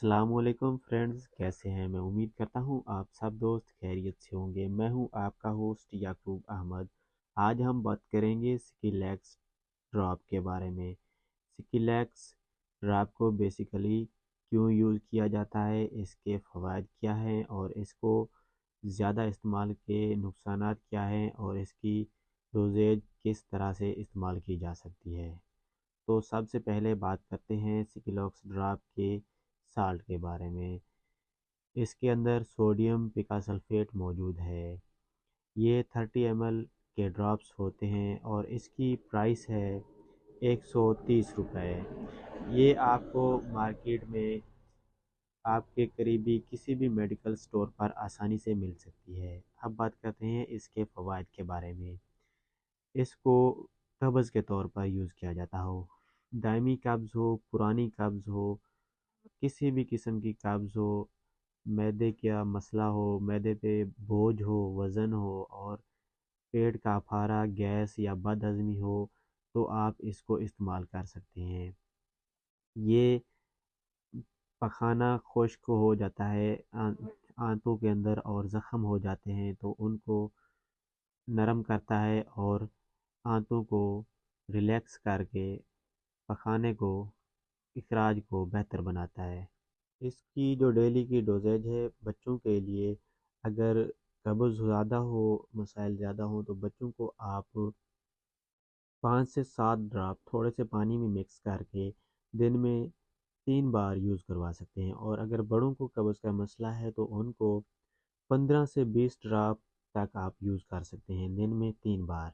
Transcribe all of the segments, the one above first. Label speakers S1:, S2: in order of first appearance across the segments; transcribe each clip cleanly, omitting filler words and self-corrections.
S1: अस्सलाम वालेकुम फ्रेंड्स, कैसे हैं? मैं उम्मीद करता हूँ आप सब दोस्त खैरियत से होंगे। मैं हूँ आपका होस्ट याकूब अहमद। आज हम बात करेंगे स्किलैक्स ड्रॉप के बारे में। स्किलैक्स ड्रॉप को बेसिकली क्यों यूज़ किया जाता है, इसके फ़वाइद क्या हैं और इसको ज़्यादा इस्तेमाल के नुकसानात क्या हैं और इसकी डोजेज किस तरह से इस्तेमाल की जा सकती है। तो सबसे पहले बात करते हैं सिकिलॉक्स ड्रॉप के साल्ट के बारे में। इसके अंदर सोडियम पिकासल्फेट मौजूद है। ये 30 ml के ड्रॉप्स होते हैं और इसकी प्राइस है 130 रुपये। ये आपको मार्केट में आपके करीबी किसी भी मेडिकल स्टोर पर आसानी से मिल सकती है। अब बात करते हैं इसके फ़वाइद के बारे में। इसको कब्ज़ के तौर पर यूज़ किया जाता हो, दायमी कब्ज़ हो, पुरानी कब्ज़ हो, किसी भी किस्म की कब्ज़ हो, मैदे का मसला हो, मैदे पे बोझ हो, वज़न हो और पेट का अफारा, गैस या बदहज़मी हो, तो आप इसको इस्तेमाल कर सकते हैं। ये पखाना खुश्क हो जाता है आंतों के अंदर और ज़ख़म हो जाते हैं तो उनको नरम करता है और आंतों को रिलैक्स करके पखाने को, इखराज को बेहतर बनाता है। इसकी जो डेली की डोजेज है बच्चों के लिए, अगर कब्ज़ ज़्यादा हो, मसाइल ज़्यादा हो तो बच्चों को आप 5 से 7 ड्रॉप थोड़े से पानी में मिक्स करके दिन में 3 बार यूज़ करवा सकते हैं। और अगर बड़ों को कब्ज़ का मसला है तो उनको 15 से 20 ड्रॉप तक आप यूज़ कर सकते हैं दिन में 3 बार।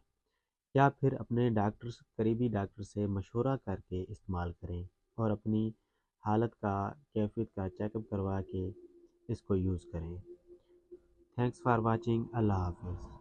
S1: या फिर अपने करीबी डॉक्टर से मशवरा करके इस्तेमाल करें और अपनी हालत का, कैफियत का चेकअप करवा के इसको यूज़ करें। Thanks for watching. अल्लाह हाफ़िज़।